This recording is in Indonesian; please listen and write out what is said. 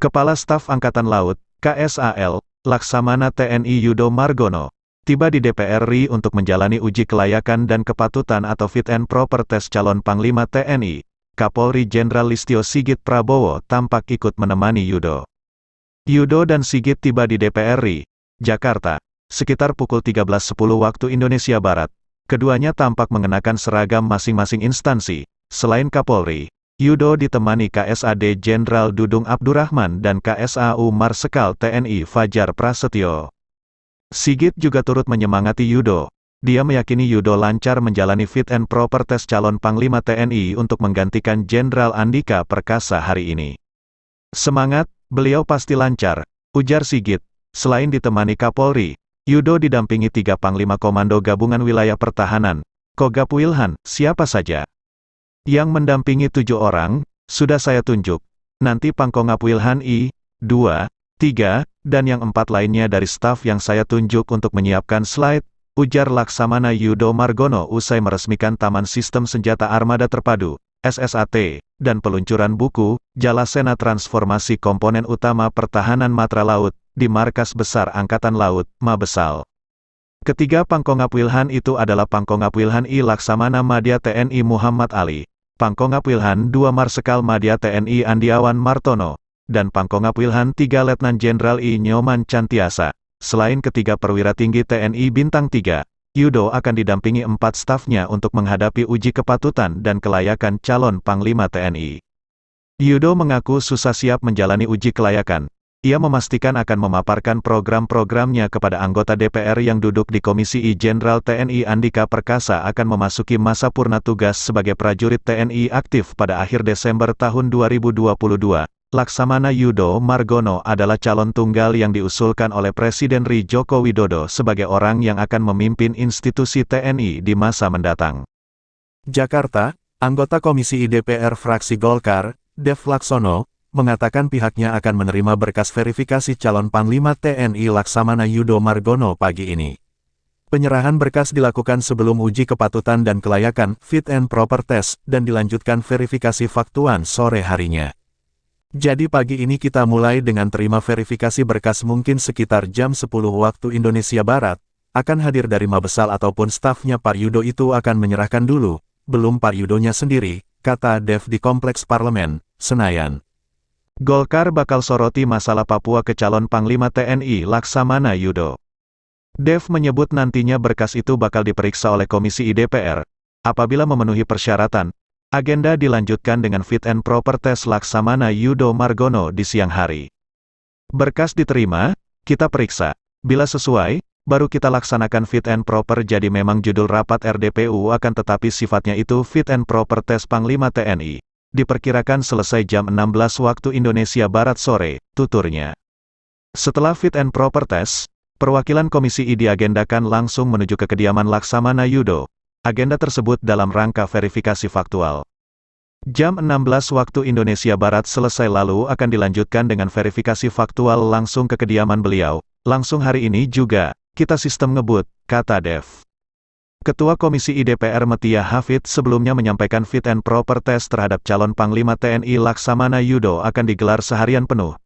Kepala Staf Angkatan Laut, KSAL, Laksamana TNI Yudo Margono, tiba di DPR RI untuk menjalani uji kelayakan dan kepatutan atau fit and proper test calon Panglima TNI. Kapolri Jenderal Listio Sigit Prabowo tampak ikut menemani Yudo. Yudo dan Sigit tiba di DPR RI, Jakarta, sekitar pukul 13.10 waktu Indonesia Barat. Keduanya tampak mengenakan seragam masing-masing instansi. Selain Kapolri, Yudo ditemani KSAD Jenderal Dudung Abdurrahman dan KSAU Marsekal TNI Fajar Prasetyo. Sigit juga turut menyemangati Yudo. Dia meyakini Yudo lancar menjalani fit and proper test calon Panglima TNI untuk menggantikan Jenderal Andika Perkasa hari ini. Semangat, beliau pasti lancar, ujar Sigit. Selain ditemani Kapolri, Yudo didampingi 3 Panglima Komando Gabungan Wilayah Pertahanan, Kogab Wilhan, siapa saja. Yang mendampingi 7 orang, sudah saya tunjuk. Nanti Pangkongap Wilhan I, 2, 3, dan yang 4 lainnya dari staf yang saya tunjuk untuk menyiapkan slide, ujar Laksamana Yudo Margono usai meresmikan Taman Sistem Senjata Armada Terpadu, SSAT, dan peluncuran buku, Jalasena Transformasi Komponen Utama Pertahanan Matra Laut, di Markas Besar Angkatan Laut, Mabesal. Ketiga Pangkongap Wilhan itu adalah Pangkongap Wilhan I Laksamana Madya TNI Muhammad Ali, Pangkongap Wilhan II Marsekal Madya TNI Andiawan Martono, dan Pangkongap Wilhan III Letnan Jenderal I Nyoman Cantiasa. Selain ketiga perwira tinggi TNI Bintang 3, Yudo akan didampingi 4 stafnya untuk menghadapi uji kepatutan dan kelayakan calon Panglima TNI. Yudo mengaku susah siap menjalani uji kelayakan. Ia memastikan akan memaparkan program-programnya kepada anggota DPR yang duduk di Komisi I. Jenderal TNI Andika Perkasa akan memasuki masa purna tugas sebagai prajurit TNI aktif pada akhir Desember tahun 2022. Laksamana Yudo Margono adalah calon tunggal yang diusulkan oleh Presiden RI Joko Widodo sebagai orang yang akan memimpin institusi TNI di masa mendatang. Jakarta, anggota Komisi I DPR fraksi Golkar, Dev Laksono, mengatakan pihaknya akan menerima berkas verifikasi calon Panglima TNI Laksamana Yudo Margono pagi ini. Penyerahan berkas dilakukan sebelum uji kepatutan dan kelayakan fit and proper test dan dilanjutkan verifikasi faktuan sore harinya. Jadi pagi ini kita mulai dengan terima verifikasi berkas mungkin sekitar jam 10 waktu Indonesia Barat, akan hadir dari Mabesal ataupun stafnya Pak Yudo itu akan menyerahkan dulu, belum Pak Yudonya sendiri, kata Dev di Kompleks Parlemen, Senayan. Golkar bakal soroti masalah Papua ke calon Panglima TNI Laksamana Yudo. Dev menyebut nantinya berkas itu bakal diperiksa oleh Komisi I DPR. Apabila memenuhi persyaratan, agenda dilanjutkan dengan fit and proper test Laksamana Yudo Margono di siang hari. Berkas diterima, kita periksa. Bila sesuai, baru kita laksanakan fit and proper. Jadi memang judul rapat RDPU akan tetapi sifatnya itu fit and proper test Panglima TNI. Diperkirakan selesai jam 16 waktu Indonesia Barat sore, tuturnya. Setelah fit and proper test, perwakilan Komisi I diagendakan langsung menuju ke kediaman Laksamana Yudo. Agenda tersebut dalam rangka verifikasi faktual. Jam 16 waktu Indonesia Barat selesai lalu akan dilanjutkan dengan verifikasi faktual langsung ke kediaman beliau. Langsung hari ini juga, kita sistem ngebut, kata Dev. Ketua Komisi I DPR Metia Hafid sebelumnya menyampaikan fit and proper test terhadap calon Panglima TNI Laksamana Yudo akan digelar seharian penuh,